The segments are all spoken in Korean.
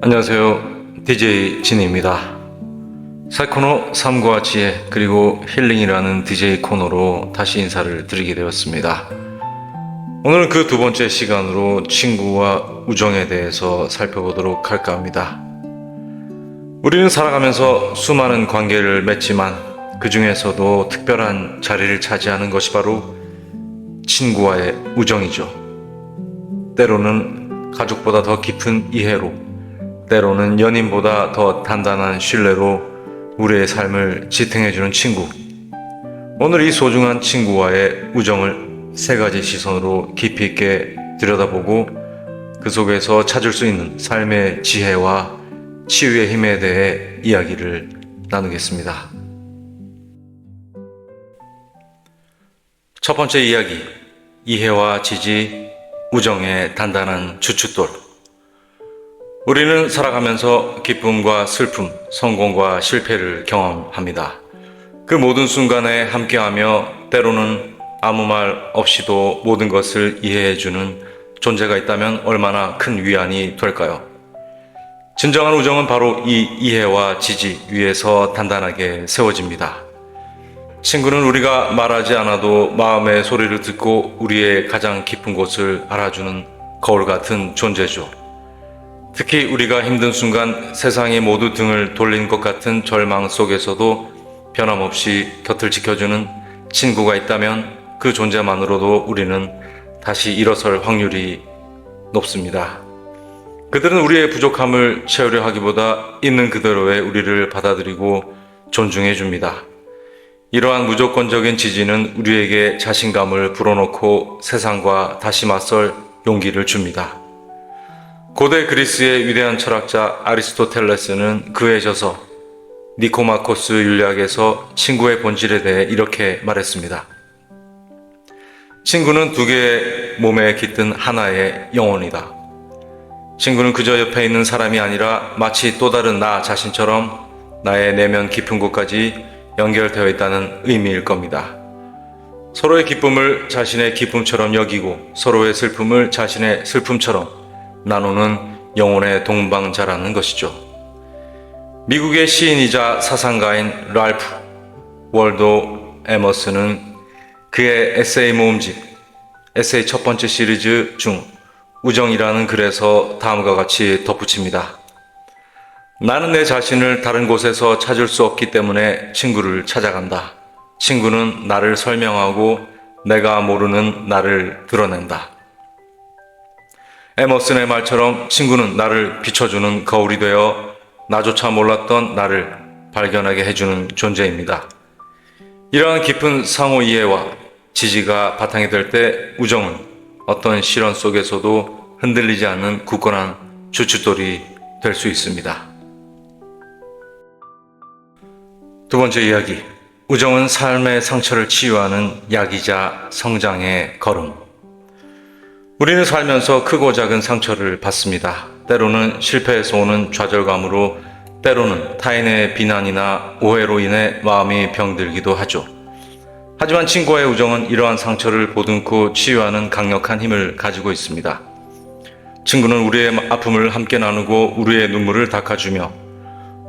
안녕하세요. DJ 진입니다. 새 코너 삶과 지혜 그리고 힐링이라는 DJ 코너로 다시 인사를 드리게 되었습니다. 오늘은 그 두 번째 시간으로 친구와 우정에 대해서 살펴보도록 할까 합니다. 우리는 살아가면서 수많은 관계를 맺지만 그 중에서도 특별한 자리를 차지하는 것이 바로 친구와의 우정이죠. 때로는 가족보다 더 깊은 이해로, 때로는 연인보다 더 단단한 신뢰로 우리의 삶을 지탱해주는 친구. 오늘 이 소중한 친구와의 우정을 세 가지 시선으로 깊이 있게 들여다보고 그 속에서 찾을 수 있는 삶의 지혜와 치유의 힘에 대해 이야기를 나누겠습니다. 첫 번째 이야기, 이해와 지지, 우정의 단단한 주춧돌. 우리는 살아가면서 기쁨과 슬픔, 성공과 실패를 경험합니다. 그 모든 순간에 함께하며 때로는 아무 말 없이도 모든 것을 이해해주는 존재가 있다면 얼마나 큰 위안이 될까요? 진정한 우정은 바로 이 이해와 지지 위에서 단단하게 세워집니다. 친구는 우리가 말하지 않아도 마음의 소리를 듣고 우리의 가장 깊은 곳을 알아주는 거울 같은 존재죠. 특히 우리가 힘든 순간 세상이 모두 등을 돌린 것 같은 절망 속에서도 변함없이 곁을 지켜주는 친구가 있다면 그 존재만으로도 우리는 다시 일어설 확률이 높습니다. 그들은 우리의 부족함을 채우려 하기보다 있는 그대로의 우리를 받아들이고 존중해 줍니다. 이러한 무조건적인 지지는 우리에게 자신감을 불어넣고 세상과 다시 맞설 용기를 줍니다. 고대 그리스의 위대한 철학자 아리스토텔레스는 그에 져서 니코마코스 윤리학에서 친구의 본질에 대해 이렇게 말했습니다. 친구는 두 개의 몸에 깃든 하나의 영혼이다. 친구는 그저 옆에 있는 사람이 아니라 마치 또 다른 나 자신처럼 나의 내면 깊은 곳까지 연결되어 있다는 의미일 겁니다. 서로의 기쁨을 자신의 기쁨처럼 여기고 서로의 슬픔을 자신의 슬픔처럼 나누는 영혼의 동반자라는 것이죠. 미국의 시인이자 사상가인 랄프 월도 에머슨은 그의 에세이 모음집, 에세이 첫 번째 시리즈 중 우정이라는 글에서 다음과 같이 덧붙입니다. 나는 내 자신을 다른 곳에서 찾을 수 없기 때문에 친구를 찾아간다. 친구는 나를 설명하고 내가 모르는 나를 드러낸다. 에머슨의 말처럼 친구는 나를 비춰주는 거울이 되어 나조차 몰랐던 나를 발견하게 해주는 존재입니다. 이러한 깊은 상호 이해와 지지가 바탕이 될 때 우정은 어떤 시련 속에서도 흔들리지 않는 굳건한 주춧돌이 될 수 있습니다. 두 번째 이야기, 우정은 삶의 상처를 치유하는 약이자 성장의 걸음. 우리는 살면서 크고 작은 상처를 받습니다. 때로는 실패에서 오는 좌절감으로, 때로는 타인의 비난이나 오해로 인해 마음이 병들기도 하죠. 하지만 친구와의 우정은 이러한 상처를 보듬고 치유하는 강력한 힘을 가지고 있습니다. 친구는 우리의 아픔을 함께 나누고 우리의 눈물을 닦아주며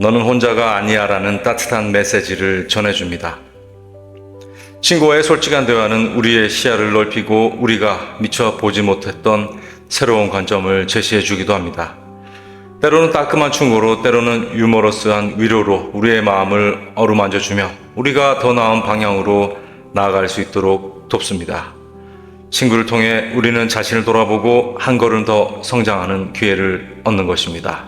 너는 혼자가 아니야 라는 따뜻한 메시지를 전해줍니다. 친구와의 솔직한 대화는 우리의 시야를 넓히고 우리가 미처 보지 못했던 새로운 관점을 제시해 주기도 합니다. 때로는 따끔한 충고로, 때로는 유머러스한 위로로 우리의 마음을 어루만져 주며 우리가 더 나은 방향으로 나아갈 수 있도록 돕습니다. 친구를 통해 우리는 자신을 돌아보고 한 걸음 더 성장하는 기회를 얻는 것입니다.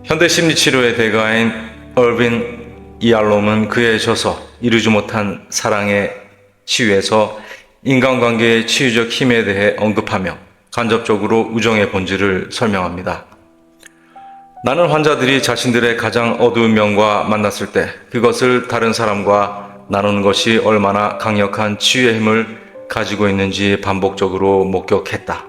현대 심리치료의 대가인 얼빈 이알롬은 그에 져서 이루지 못한 사랑의 치유에서 인간관계의 치유적 힘에 대해 언급하며 간접적으로 우정의 본질을 설명합니다. 나는 환자들이 자신들의 가장 어두운 면과 만났을 때 그것을 다른 사람과 나누는 것이 얼마나 강력한 치유의 힘을 가지고 있는지 반복적으로 목격했다.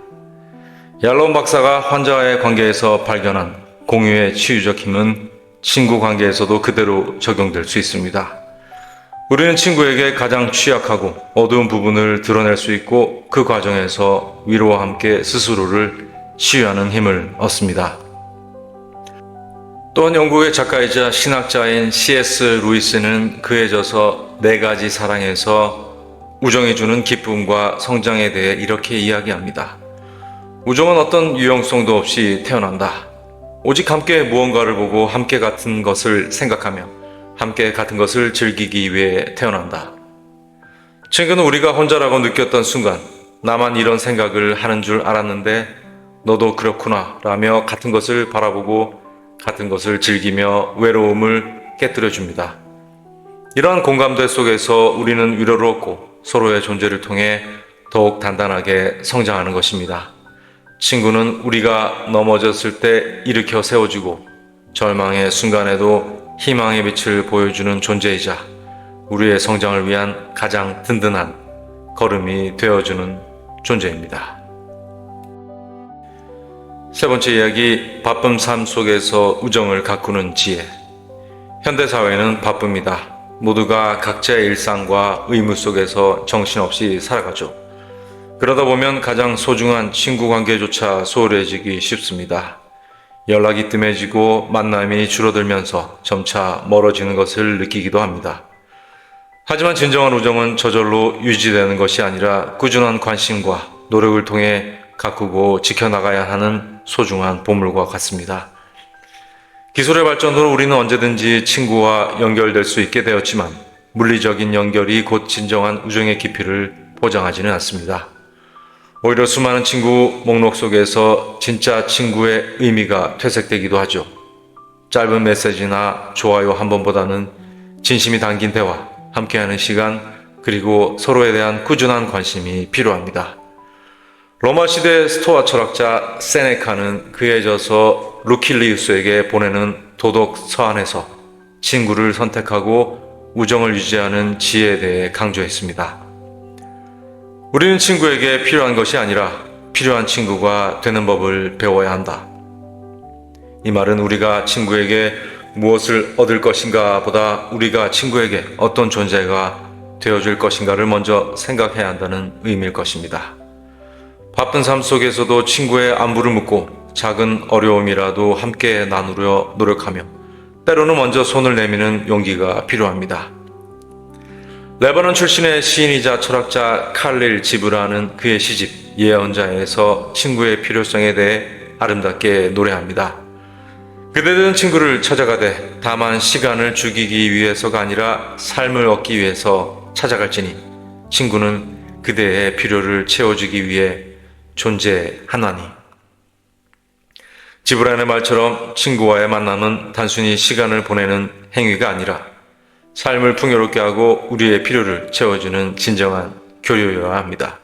얄롬 박사가 환자와의 관계에서 발견한 공유의 치유적 힘은 친구 관계에서도 그대로 적용될 수 있습니다. 우리는 친구에게 가장 취약하고 어두운 부분을 드러낼 수 있고 그 과정에서 위로와 함께 스스로를 치유하는 힘을 얻습니다. 또한 영국의 작가이자 신학자인 C.S. 루이스는 그에 져서 네 가지 사랑에서 우정이 주는 기쁨과 성장에 대해 이렇게 이야기합니다. 우정은 어떤 유형성도 없이 태어난다. 오직 함께 무언가를 보고 함께 같은 것을 생각하며 함께 같은 것을 즐기기 위해 태어난다. 친구는 우리가 혼자라고 느꼈던 순간 나만 이런 생각을 하는 줄 알았는데 너도 그렇구나 라며 같은 것을 바라보고 같은 것을 즐기며 외로움을 깨뜨려 줍니다. 이러한 공감대 속에서 우리는 위로를 얻고 서로의 존재를 통해 더욱 단단하게 성장하는 것입니다. 친구는 우리가 넘어졌을 때 일으켜 세워주고 절망의 순간에도 희망의 빛을 보여주는 존재이자 우리의 성장을 위한 가장 든든한 걸음이 되어주는 존재입니다. 세 번째 이야기, 바쁜 삶 속에서 우정을 가꾸는 지혜. 현대사회는 바쁩니다. 모두가 각자의 일상과 의무 속에서 정신없이 살아가죠. 그러다 보면 가장 소중한 친구 관계조차 소홀해지기 쉽습니다. 연락이 뜸해지고 만남이 줄어들면서 점차 멀어지는 것을 느끼기도 합니다. 하지만 진정한 우정은 저절로 유지되는 것이 아니라 꾸준한 관심과 노력을 통해 가꾸고 지켜나가야 하는 소중한 보물과 같습니다. 기술의 발전으로 우리는 언제든지 친구와 연결될 수 있게 되었지만 물리적인 연결이 곧 진정한 우정의 깊이를 보장하지는 않습니다. 오히려 수많은 친구 목록 속에서 진짜 친구의 의미가 퇴색되기도 하죠. 짧은 메시지나 좋아요 한 번보다는 진심이 담긴 대화, 함께하는 시간, 그리고 서로에 대한 꾸준한 관심이 필요합니다. 로마 시대 스토아 철학자 세네카는 그에 져서 루킬리우스에게 보내는 도덕 서한에서 친구를 선택하고 우정을 유지하는 지혜에 대해 강조했습니다. 우리는 친구에게 필요한 것이 아니라 필요한 친구가 되는 법을 배워야 한다. 이 말은 우리가 친구에게 무엇을 얻을 것인가 보다 우리가 친구에게 어떤 존재가 되어줄 것인가를 먼저 생각해야 한다는 의미일 것입니다. 바쁜 삶 속에서도 친구의 안부를 묻고 작은 어려움이라도 함께 나누려 노력하며 때로는 먼저 손을 내미는 용기가 필요합니다. 레바논 출신의 시인이자 철학자 칼릴 지브라는 그의 시집 예언자에서 친구의 필요성에 대해 아름답게 노래합니다. 그대는 친구를 찾아가되 다만 시간을 죽이기 위해서가 아니라 삶을 얻기 위해서 찾아갈지니 친구는 그대의 필요를 채워주기 위해 존재하나니. 지브라의 말처럼 친구와의 만남은 단순히 시간을 보내는 행위가 아니라 삶을 풍요롭게 하고 우리의 필요를 채워주는 진정한 교류여야 합니다.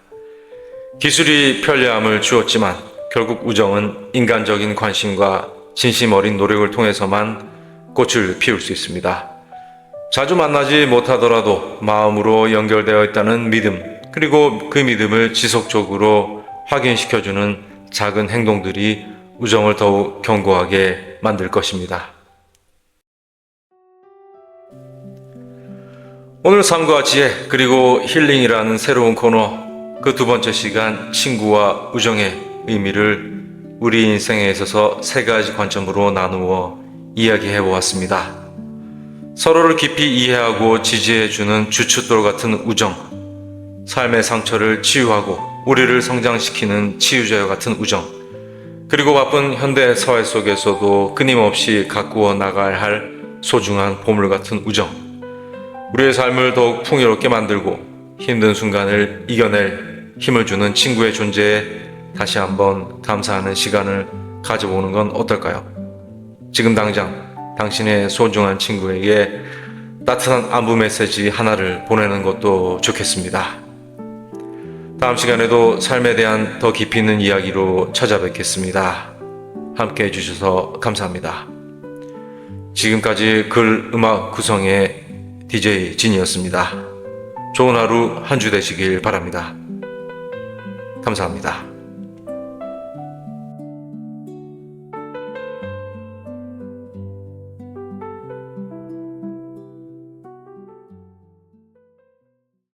기술이 편리함을 주었지만 결국 우정은 인간적인 관심과 진심 어린 노력을 통해서만 꽃을 피울 수 있습니다. 자주 만나지 못하더라도 마음으로 연결되어 있다는 믿음, 그리고 그 믿음을 지속적으로 확인시켜주는 작은 행동들이 우정을 더욱 견고하게 만들 것입니다. 오늘 삶과 지혜 그리고 힐링이라는 새로운 코너, 그 두 번째 시간 친구와 우정의 의미를 우리 인생에 있어서 세 가지 관점으로 나누어 이야기해 보았습니다. 서로를 깊이 이해하고 지지해주는 주춧돌 같은 우정, 삶의 상처를 치유하고 우리를 성장시키는 치유자와 같은 우정, 그리고 바쁜 현대 사회 속에서도 끊임없이 가꾸어 나가야 할 소중한 보물 같은 우정, 우리의 삶을 더욱 풍요롭게 만들고 힘든 순간을 이겨낼 힘을 주는 친구의 존재에 다시 한번 감사하는 시간을 가져보는 건 어떨까요? 지금 당장 당신의 소중한 친구에게 따뜻한 안부 메시지 하나를 보내는 것도 좋겠습니다. 다음 시간에도 삶에 대한 더 깊이 있는 이야기로 찾아뵙겠습니다. 함께 해주셔서 감사합니다. 지금까지 글 음악 구성의 DJ 진이었습니다. 좋은 하루 한 주 되시길 바랍니다. 감사합니다.